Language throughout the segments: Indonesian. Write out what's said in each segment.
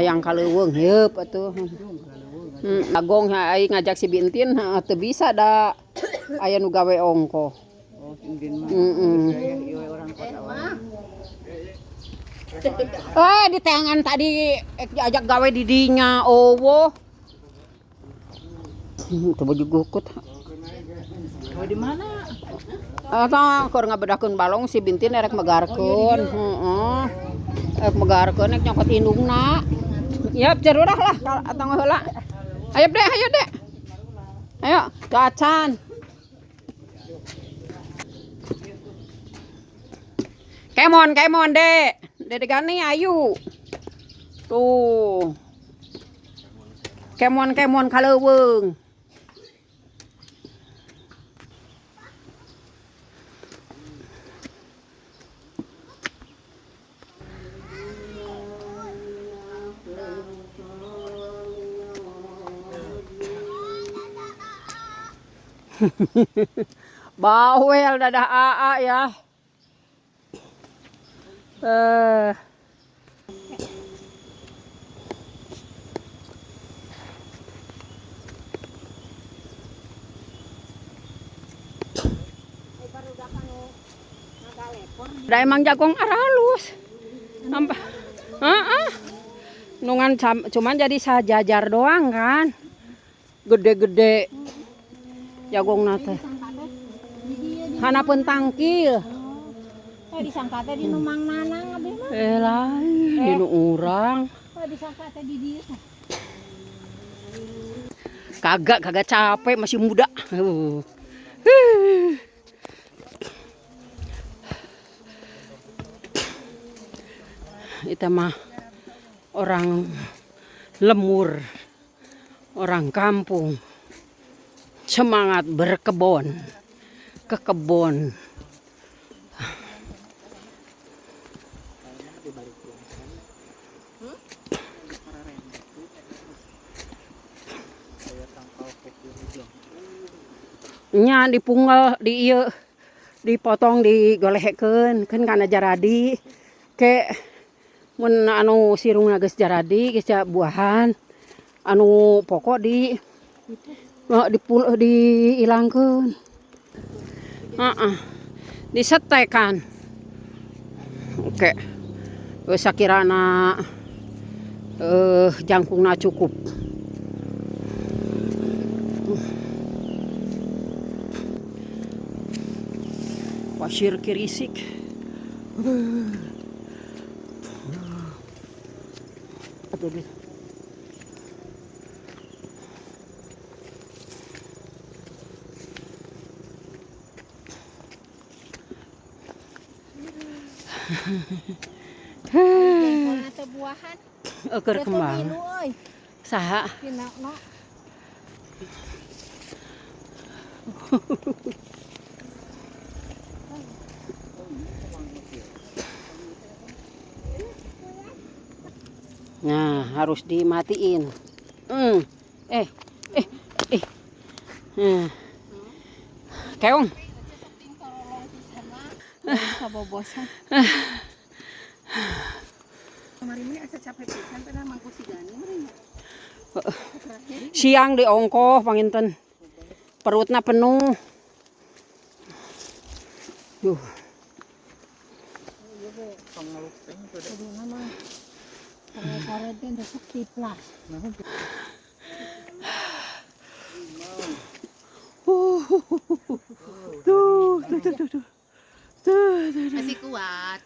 hayang kaleuweung heup atuh. Agong ai ngajak si Bintin teu bisa da aya nu gawe ongko. Oh, Indin mah. Ieu orang kota wae. Di tangan tadi ajak gawe di dinya owo. Coba juga ukut. Gawe di mana? Eta keur ngabedakeun balong si Bintin erek megarkeun. Heeh. Erek megarkeun nek nyokot indungna. Ya jarurah lah atang heula. Ayo Dek, ayo Dek. Ayo, cacan. Kemon Dek. Dede Gani ayu. Tuh. Kemon kaleuweung. Bawel dadah AA ya. Da emang jagung aralus. Nampak. Nungan cuman jadi sajajar doang kan. Gede-gede. Jagung nate. Hanapeun tangkil. Disangka teh di Mang Nanang abdi mah. Lain di nu urang. Disangka teh di dieu. Kagak capek masih muda. Kita mah orang lemur, orang kampung, semangat berkebun, ke kebun. Nya dipunggal di ieu dipotong digolehekeun kan kana jaradi ke mun anu sirungna geus jaradi geus buahan anu pokok diilangkeun disetekan oke geus sakirana jangkungna cukup. Pasir kirisik. Aduh. Jengkolna teh buahan. Keur kembang. Saha? Pinakna. Nah, harus dimatiin. Keong. Kabobosan. Kemarin ini asa capek pisan teh mangku si Gani meureun. Siang diongkoh panginten. Perutna penuh. Duh. Sore teh desuk tiplas. Tuh. Masih kuat.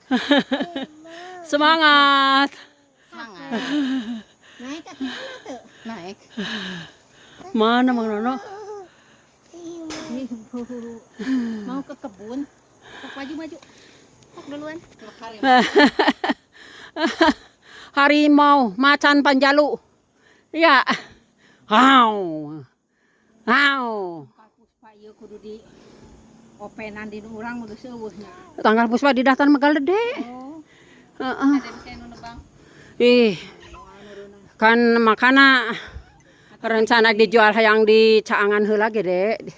Semangat. Naik ke mana tuh? Naik. Mana Mang Nono? Mau ke kebun. Sok maju. Sok duluan. Harimau, macan panjalu. Iya. Hau. Puspa ieu kudu di openan di urang geus eueuhnya. Tanggal Puspa di daftar Megalede. Oh. Heeh. Ada bisa nu nebang. Ih. Kan makana rencana dijual hayang di Caangan heula ge, Dek.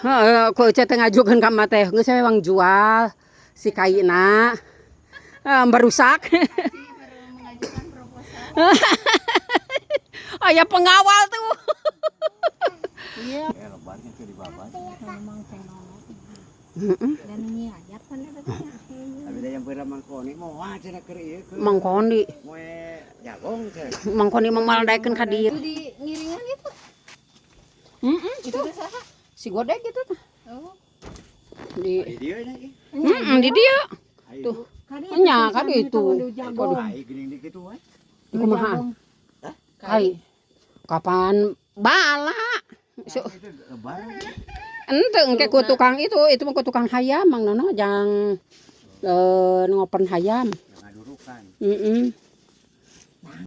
Heeh, ku teh ngajukeun ka mah teh geus we wang jual si kaina. Barusak. Baru mengajukan proposal. Ayah pengawal tuh. Iya. Ya lebarnya ke di bawah. Memang fenomenal. Heeh. Dan ini ayat kan ada banyak. Tapi dia yang pernah mangkoni mau cenah keur ieu ke. Mangkoni, Moe jagong teh. mangkoni memaldaikeun ka dieu. Itu di ngiringan itu. Heeh. Itu udah saha? Si godek gitu tuh. Oh. Di Di dieu nya ge. di dieu. Tuh. Nya kan itu. Waduh, ai geuning di kitu we. Kumaha? Kai. Kapan bala? So, Itu lebar. ente engke ku tukang itu mah ku tukang hayam mang nono jang ngopen hayam. Ngadurukan. Heeh.